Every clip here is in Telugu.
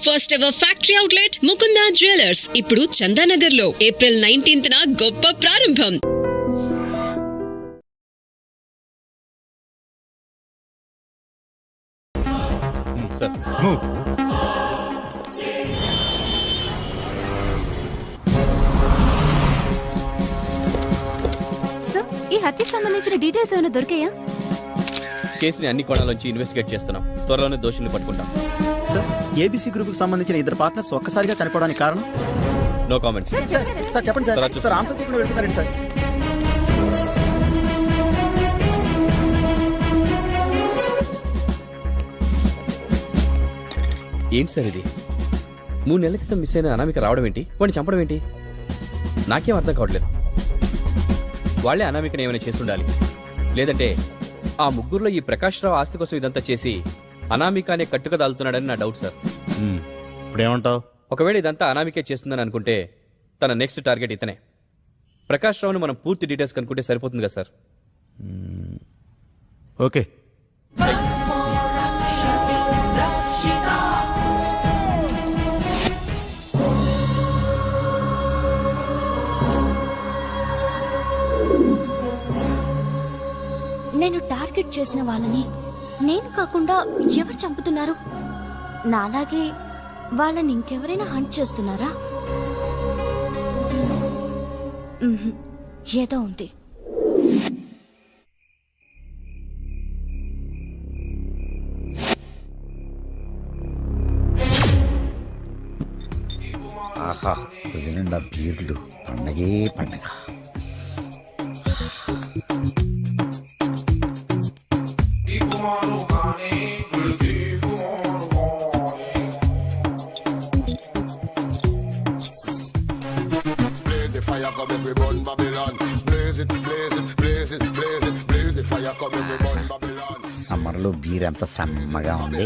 First ever factory outlet Mukunda jewellers ఇప్పుడు చందానగర్ లో ఏప్రిల్ 19th గొప్ప ప్రారంభం. ఈ హత్యకు సంబంధించిన డీటెయిల్స్ ఏమైనా దొరికాయా? కేసుని అన్ని కోణాల్లోంచి ఇన్వెస్టిగేట్ చేస్తున్నాం. త్వరలోనే దోషుల్ని పట్టుకుంటాం. సార్, ఏబీసీ గ్రూప్ కు సంబంధించిన ఇద్దరు పార్ట్నర్స్ ఒక్కసారిగా చనిపోవడానికి కారణం? No comments. సార్ చెప్పండి సార్. సార్ ఆన్సర్ చెప్పకుండా వెళ్తున్నారండి సార్. ఏంటి సార్ ఇది? 3 నెలల క్రితం మిస్ అయిన అనామిక రావడం ఏంటి, వాడిని చంపడం ఏంటి? నాకేం అర్థం కావట్లేదు. వాళ్లే అనామికని ఏమైనా చేస్తుండాలి, లేదంటే ఆ ముగ్గురులో ఈ ప్రకాష్ రావు ఆస్తి కోసం ఇదంతా చేసి అనామిక అనే కట్టుక దాల్తున్నాడని నా డౌట్ సార్. ఇప్పుడేమంటావు? ఒకవేళ ఇదంతా అనామికే చేస్తుందని అనుకుంటే తన నెక్స్ట్ టార్గెట్ ఇతనే. ప్రకాష్ రావుని మనం పూర్తి డీటెయిల్స్ కనుక్కుంటే సరిపోతుంది కదా సార్? ఓకే. నేను టార్గెట్ చేసిన వాళ్ళని నేను కాకుండా ఎవరు చంపుతున్నారు? నాలాగే వాళ్ళని ఇంకెవరైనా హంట్ చేస్తున్నారా? ఏదో ఉంది. ఆహా, నిండా బీర్లు, పండగే పండగ. సమ్మర్లో బీర్ ఎంత సమ్మగా ఉంది.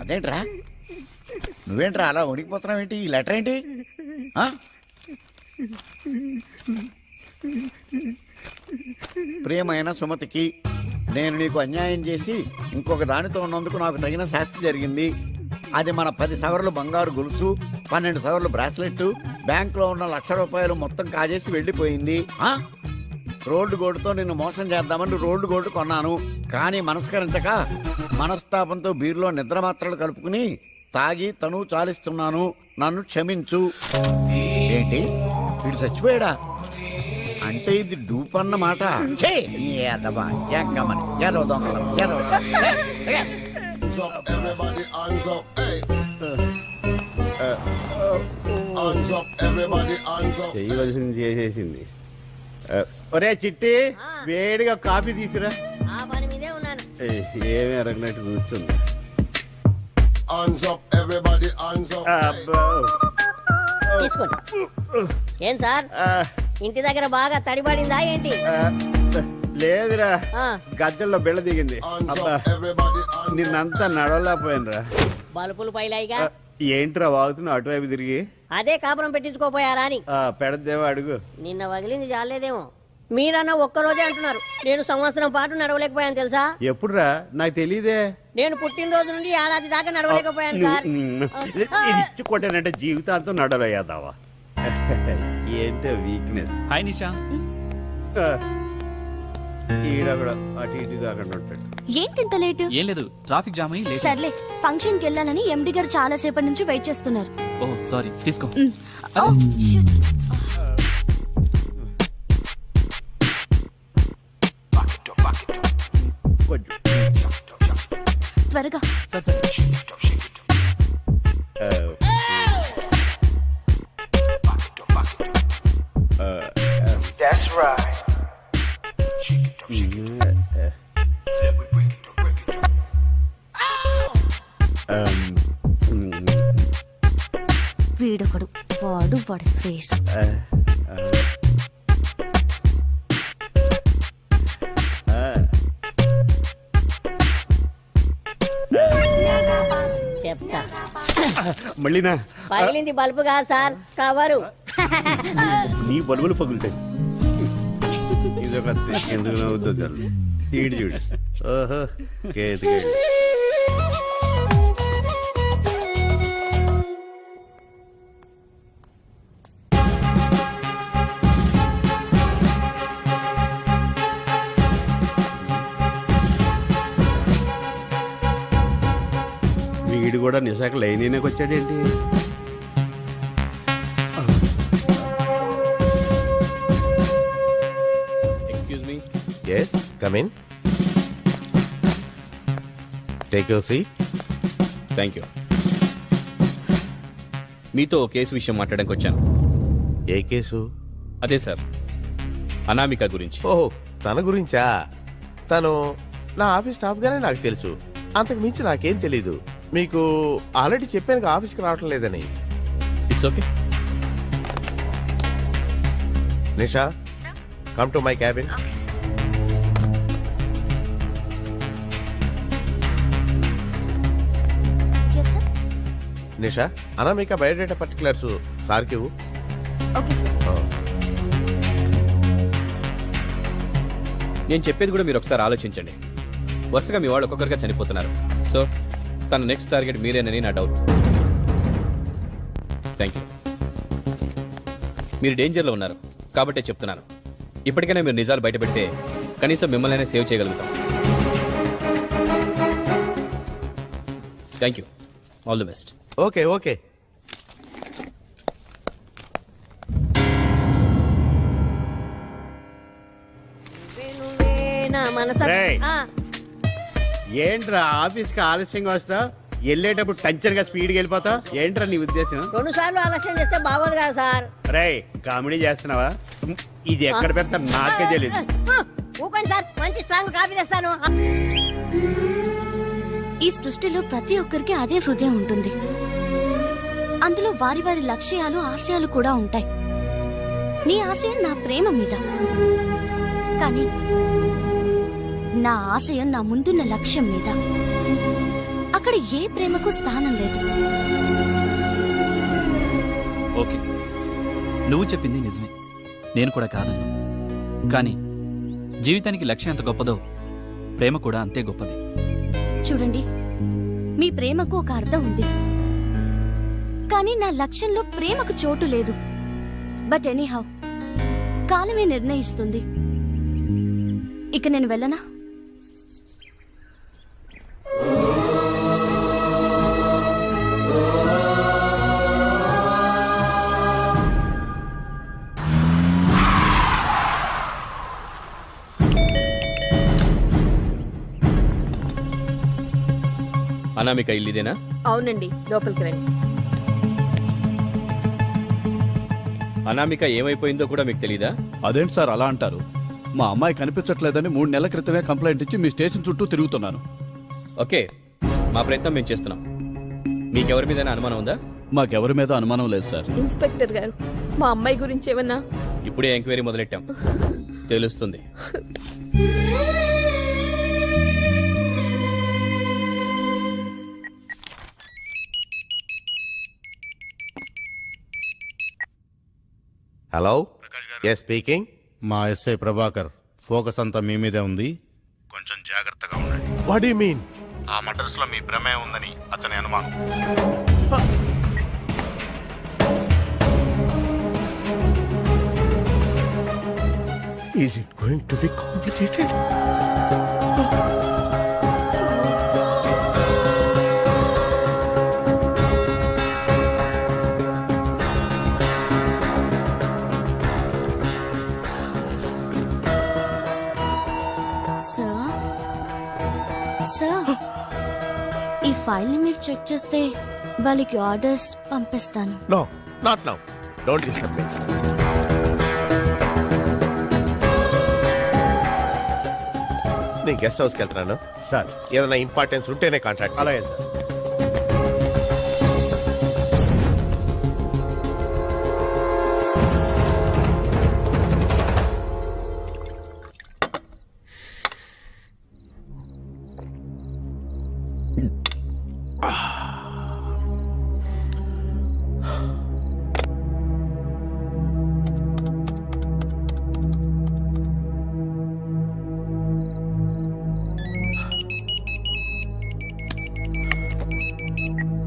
అదేంట్రా, నువ్వేంట్రా అలా వణికిపోతున్నావు ఏంటి? ఈ లెటర్ ఏంటి? ప్రియమైన సుమతికి, నేను నీకు అన్యాయం చేసి ఇంకొక దానితో ఉన్నందుకు నాకు తగిన శాస్తి జరిగింది. అది మన 10 సవర్లు బంగారు గొలుసు, 12 సవర్లు బ్రాస్లెట్, బ్యాంకులో ఉన్న ₹1,00,000 మొత్తం కాజేసి వెళ్ళిపోయింది. రోడ్డు గోడుతో నిన్ను మోసం చేద్దామని రోడ్డు గోడు కొన్నాను. కానీ మనస్కరించక మనస్తాపంతో బీర్లో నిద్ర మాత్రలు కలుపుకుని తాగి తను చాలిస్తున్నాను. నన్ను క్షమించు. ఏంటి, వీడు చచ్చిపోయాడా? అంటే ఇది డూపన్న మాట. చేయవలసింది చేసేసింది. ఒరే చిట్టి, వేడిగా కాఫీ తీసురా. ఏమీ అరగినట్టు కూర్చుంది. ఏం సార్, ఇంటి దగ్గర బాగా తడిపడిందా ఏంటి? లేదురా, గద్దెల్లో బెళ్ళ దిగింది. నిన్నంతా నడవలేకపోయానురా. బలుపులు పైలాయిగా ఏంట్రా వాగుతున్నావు అటువైపు తిరిగి? అదే కాపురం పెట్టించుకోపోయారా అని. పెడదేవో అడుగు. నిన్న వగిలింది చాలేదేమో. మీరన్నా ఒక్కరోజే అంటున్నారు, నేను సంవత్సరం పాటు నడవలేకపోయాను తెలుసా? ఎప్పుడురా? నాకు తెలియదే. నేను పుట్టినరోజు నుండి ఏడాది దాకా నడవలేకపోయాను సార్. ఇచ్చి కొట్టానంటే జీవితాంతం నడవలేదావా? ఏంటో వీక్నెస్. హాయ్ నిషా. ఈడ కూడా అటు ఇటు కాకుండా ఉంటాడు. ఏంటి ఇంత లేట్? ఏం లేదు, ట్రాఫిక్ జామ్ అయ్యి లేట్. సర్లే, ఫంక్షన్ కి వెళ్ళాలని ఎండి గారు చాలా సేపటి నుంచి వెయిట్ చేస్తున్నారు. ఓ సారీ, తీసుకో. త్వరగా. సరే. That's right. వీడొకడు, వాడి ఫేస్. చెప్తా. మళ్ళీనా? పగిలింది బల్బు కాదు సార్, కవరు. నీ బల్బులు పగులుతాయి. ఇదొక ఎందుకు నవ్వుద్దో చల్లు ఈడు చూడు ఓహో కేతికేడు వీడు కూడా నిశాఖ లైనీకి వచ్చాడేంటి excuse me. Yes, come in. Take your seat. Thank you. మీతో ఓ కేసు విషయం మాట్లాడడానికి వచ్చాను. ఏ కేసు? అదే సార్, అనామిక గురించి. ఓహో, తన గురించా? తను నా ఆఫీస్ స్టాఫ్ గానే నాకు తెలుసు. అంతకు మించి నాకేం తెలీదు. మీకు ఆల్రెడీ చెప్పాను ఆఫీస్కి రావటం లేదని. It's okay. Nisha, come to my cabin. Yes sir. Nisha, Anamika biodata particulars సార్కి ఇవ్వు. Okay sir. నేను చెప్పేది కూడా మీరు ఒకసారి ఆలోచించండి. వరుసగా మీ వాళ్ళు ఒక్కొక్కరిగా చనిపోతున్నారు. సో తన నెక్స్ట్ టార్గెట్ మీరేనని నా డౌట్. Thank you. మీరు డేంజర్లో ఉన్నారు కాబట్టే చెప్తున్నాను. ఇప్పటికైనా మీరు నిజాలు బయటపెడితే కనీసం మిమ్మల్ని సేవ్ చేయగలుగుతాం. Thank you. All the best. Okay okay. వేణువేనా మనస రేయ్. ఆ, ఏంట్రా ఆఫీస్కి ఆలస్యంగా వస్తావు వెళ్ళేటప్పుడు టంచర్గా స్పీడ్కి వెళ్ళిపోతావు ఏంట్రా నీ ఉద్దేశం 2 సార్లు ఆలస్యం చేస్తే బాగోదు కదా సార్. రేయ్ కామెడీ చేస్తున్నావా ఇది ఎక్కడ పెడతా నాకే తెలియదు ఊకండి సార్, మంచి స్ట్రాంగ్ కాఫీ తెస్తాను. ఈ సృష్టిలో ప్రతి ఒక్కరికి అదే హృదయం ఉంటుంది. అందులో వారి వారి లక్ష్యాలు ఆశయాలు కూడా ఉంటాయి. నీ ఆశయం నా ప్రేమ మీద, కానీ నా ఆశయం నా ముందున్న లక్ష్యం మీద. అక్కడ ఏ ప్రేమకు స్థానం లేదు. ఓకే, నువ్వు చెప్పింది నిజమే, నేను కూడా కాదన్నా. కానీ జీవితానికి లక్ష్యం ఎంత గొప్పదో ప్రేమ కూడా అంతే గొప్పది. చూడండి, మీ ప్రేమకు ఒక అర్థం ఉంది, కానీ నా లక్ష్యంలో ప్రేమకు చోటు లేదు. బట్ ఎనీహౌ, కాలమే నిర్ణయిస్తుంది. ఇక నేను వెళ్ళనా? అనామిక ఇల్లుదేనా? అవునండి, లోపలికి రండి. అనామిక ఏమైపోయిందో కూడా మీకు తెలీదా? అదేంటి సార్ అలా అంటారు? మా అమ్మాయి కనిపించట్లేదని 3 నెలల క్రితమే కంప్లైంట్ ఇచ్చి మీ స్టేషన్ చుట్టూ తిరుగుతున్నాను. ఓకే, మా ప్రయత్నం మేము చేస్తున్నాం. మీకెవరి మీదైనా అనుమానం ఉందా? మాకెవరి మీద అనుమానం లేదు సార్. ఇన్స్పెక్టర్ గారు, మా అమ్మాయి గురించి ఏమన్నా? ఇప్పుడే ఎంక్వైరీ మొదలెట్టాం, తెలుస్తుంది. Hello, yes speaking. మా ఎస్ఐ ప్రభాకర్ ఫోకస్ అంతా మీ మీదే ఉంది కొంచెం జాగ్రత్తగా ఉండండి వాట్ యు మీన్? ఆ మర్డర్స్ లో మీ ప్రమేయం ఉందని అతని అనుమానం is it going to be complicated? Sir, ఈ ఫైల్ ని మీరు చెక్ చేస్తే వాళ్ళకి ఆర్డర్స్ పంపిస్తాను. No, not now. Don't disturb me. నేను గెస్ట్ హౌస్కి వెళ్తున్నాను సార్. ఏదైనా ఇంపార్టెన్స్ ఉంటేనే కాంటాక్ట్. అలాగే సార్.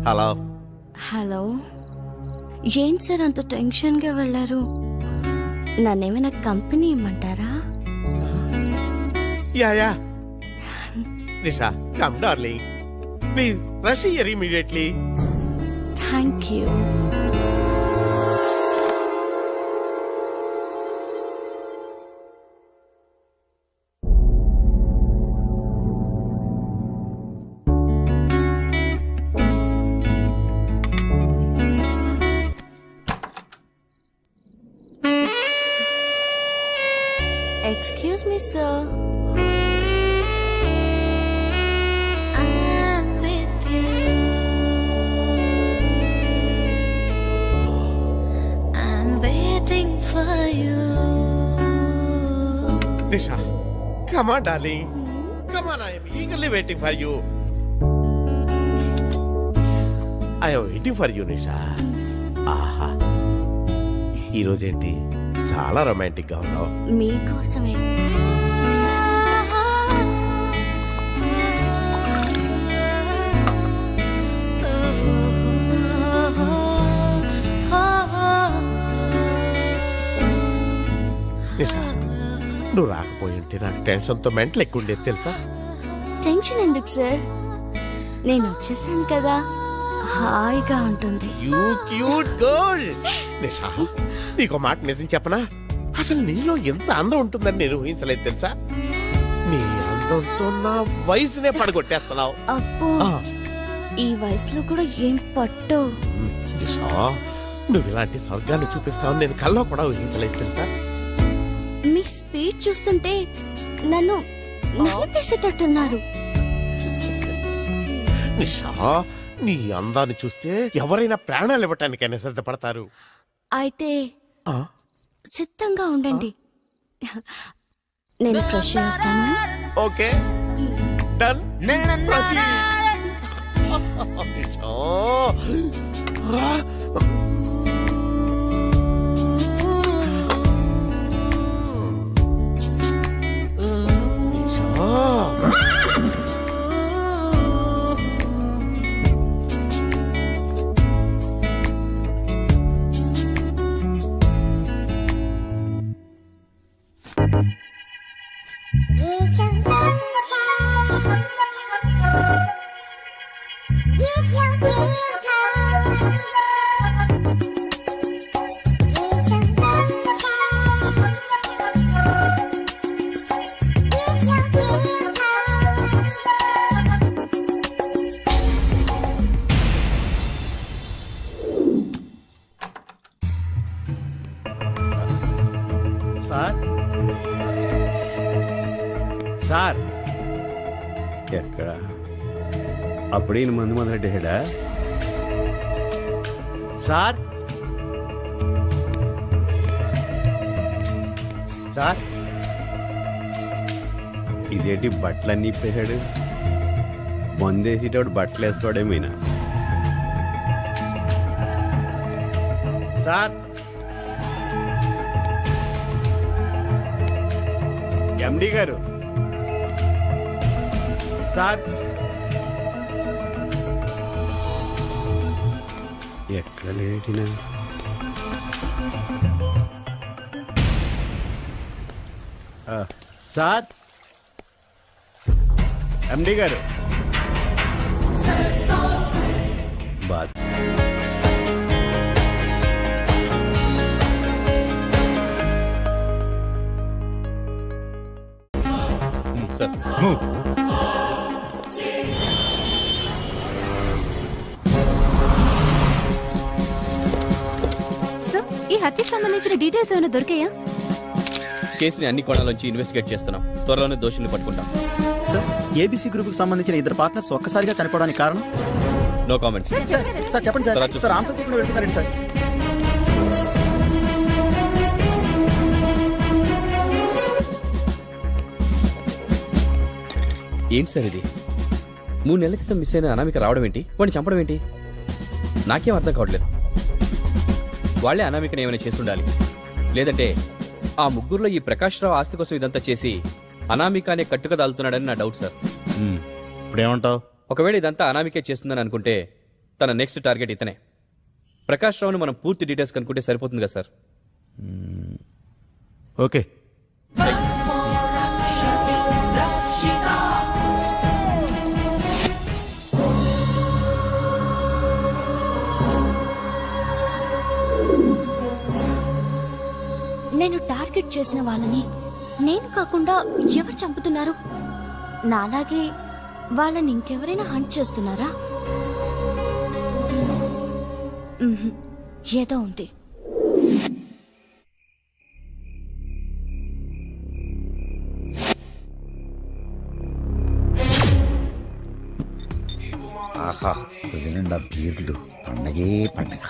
హలో. హలో, ఏంటి సార్ అంత టెన్షన్గా వెళ్ళారు? నన్నేమైనా కంపెనీ ఇమ్మంటారా? Yeah Nisha, come darling, please rush here immediately. Thank you. Excuse me, sir. I'm with you. I'm waiting for you. Nisha, come on darling, come on, I am eagerly waiting for you. I am waiting for you Nisha. ఆహా, ఈరోజేంటి చాలా రొమాంటిక్ గా ఉన్నావు. మీకోసమే. నిషా, నువ్వు రాకపోయి ఉంటే నాకు టెన్షన్తో మెంటల్ ఎక్కువ ఉండేది తెలుసా. టెన్షన్ ఎందుకు సార్? నేను వచ్చేసాను కదా, హాయిగా ఉంటుంది. You cute girl. నిషా, నీకు మాట నిజం చెప్పనా, అసలు నీలో ఎంత అందం ఉంటుందని నేను ఊహించలేదు తెలుసా. నీ అందంతో నా వయసునే పడగొట్టేస్తున్నావు. అబ్బో, ఈ వయసులో కూడా ఏం పట్టు. నిషా, నువ్వు ఇలాంటి స్వర్గాన్ని చూపిస్తావని నేను కల్లో కూడా ఊహించలేదు తెలుసా. మీ స్పీడ్ చూస్తుంటే నన్ను నలిపేసేటట్టున్నారు. నిషా, నీ అందాన్ని చూస్తే ఎవరైనా ప్రాణాలు ఇవ్వటానికైనా సిద్ధపడతారు. అయితే ఆ? సిద్ధంగా ఉండండి, నేను ఫ్రెష్ చేస్తాను. Okay, done. Nisha. Sir, sir, ఎక్కడ అప్పుడే మందు మొదలెట్టేడా సార్? సార్, ఇదేంటి బట్టలన్నీ ఇప్పేశాడు? మందేసేటప్పుడు బట్టలు వేసుకోవడమేనా సార్? ఎండి గారు, సార్, ఎక్కడ లేటినా? సార్, ఎండి గారు, బాత్ సార్. సార్, ఈ హత్యకు సంబంధించిన డీటెయిల్స్ ఏమైనా దొరికాయా? కేసుని అన్ని కోణాల్లోంచి ఇన్వెస్టిగేట్ చేస్తున్నాం. త్వరలోనే దోషుల్ని పట్టుకుంటాం. సార్, ఏబీసీ గ్రూప్ కి సంబంధించిన ఇద్దరు పార్ట్నర్స్ ఒక్కసారిగా చనిపోవడానికి కారణం? No comments. సార్ చెప్పండి సార్. తర్వాత చూస్తాం. సార్ ఆన్సర్ చెప్పిన వెళ్తున్నారండి సార్. ఏంటి సార్ ఇది? 3 నెలల క్రితం మిస్ అయిన అనామిక రావడం ఏంటి? వాడిని చంపడం ఏంటి? నాకేం అర్థం కావట్లేదు. వాళ్లే అనామికని ఏమైనా చేస్తుండాలి, లేదంటే ఆ ముగ్గురులో ఈ ప్రకాష్ రావు ఆస్తి కోసం ఇదంతా చేసి అనామిక అనే కట్టుక దాల్తున్నాడని నా డౌట్ సార్. ఇప్పుడేమంటావు? ఒకవేళ ఇదంతా అనామికే చేస్తుందని అనుకుంటే తన నెక్స్ట్ టార్గెట్ ఇతనే. ప్రకాష్ రావుని మనం పూర్తి డీటెయిల్స్ కనుక్కుంటే సరిపోతుంది కదా సార్? ఓకే. నేను టార్గెట్ చేసిన వాళ్ళని నేను కాకుండా ఎవరు చంపుతున్నారు? నాలాగే వాళ్ళని ఇంకెవరైనా హంట్ చేస్తున్నారా? మ్మ్హ్. ఏదో ఉంది. ఆహా, ఇది నిండా బీర్లు, పండగే పండగ.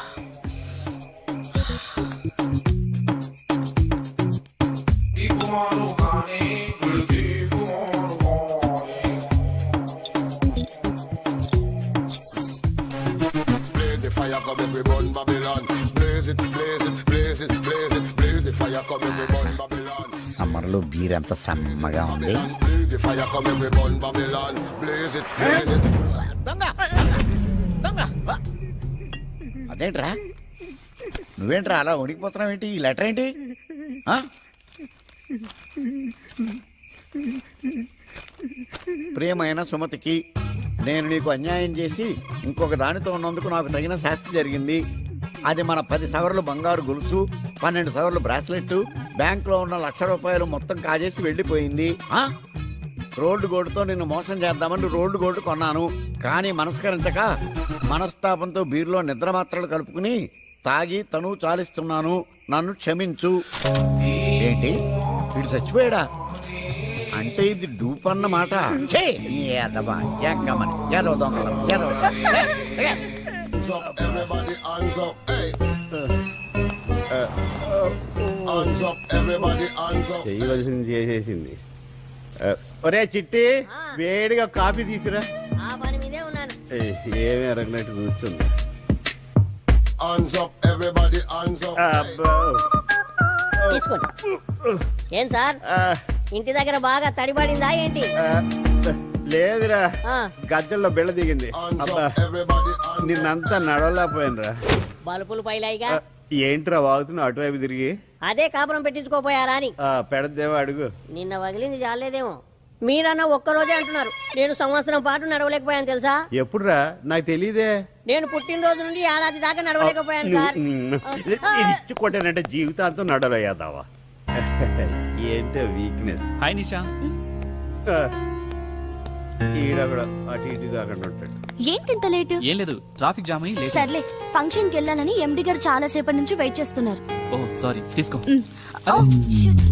సమ్మర్లో బీర్ ఎంత సమ్మగా ఉంది. దొంగ! దొంగ! అదేంట్రా, నువ్వేంట్రా అలా వణికిపోతున్నావు? ఏంటి ఈ లెటర్ ఏంటి? ఆ? ప్రియమైన సుమతికి, నేను నీకు అన్యాయం చేసి ఇంకొక దానితో ఉన్నందుకు నాకు తగిన శాస్తి జరిగింది. అది మన 10 సవర్లు బంగారు గొలుసు, 12 సవర్లు బ్రాస్లెట్, బ్యాంకులో ఉన్న ₹1,00,000 మొత్తం కాజేసి వెళ్ళిపోయింది. ఆ? రోల్డ్ గోల్డ్తో నిన్ను మోసం చేద్దామని రోల్డ్ గోల్డ్ కొన్నాను. కానీ మనస్కరించక మనస్తాపంతో బీర్లో నిద్ర మాత్రలు కలుపుకుని తాగి తను చాలిస్తున్నాను. నన్ను క్షమించు. ఏంటి, వీడు చచ్చిపోయాడా? అంటే ఇది డూప్ అన్నమాట. చేయవలసింది చేసేసింది. ఒరే చిట్టి, వేడిగా కాఫీ తీసురా. ఆ పని మీదే ఉన్నాను. ఏమి అరగినట్టు కూర్చుంది. తీసుకోండి. ఏం సార్, ఇంటి దగ్గర బాగా తడిపడిందా ఏంటి? లేదురా, ఆ, గద్దెల్లో బిళ్ళ దిగింది. అబ్బా, నిన్నంతా నడవలేకపోయానురా. బలుపులు పైలాయిగా. ఏంట్రా వాగుతున్నావు అటువైపు తిరిగి? అదే కాపురం పెట్టించుకోపోయారా అని. పెడదేవా అడుగు. నిన్న వగిలింది చాలేదేమో. మీరన్నా ఒక్కరోజే అంటున్నారు, నేను సంవత్సరం పాటు నడవలేకపోయాను తెలుసా? ఎప్పుడురా, నాకు తెలియదే. నేను పుట్టినరోజు నుండి ఏడాది దాకా నడవలేకపోయాను సార్. ఇచ్చి కొట్టానంటే జీవితాంతం నడవలేదావా? ఏంటో వీక్నెస్. హాయ్ నిషా. ఈడ కూడా అటు ఇటు కాకుండా ఉంటాడు. ఏంటింత లేటు? ఏం లేదు, ట్రాఫిక్ జామ్ అయ్యి లేట్. సర్లే, ఫంక్షన్కి వెళ్ళాలని ఎండి గారు చాలా సేపటి నుంచి వెయిట్ చేస్తున్నారు. ఓ సారీ, తీసుకో. ఓ, షిట్.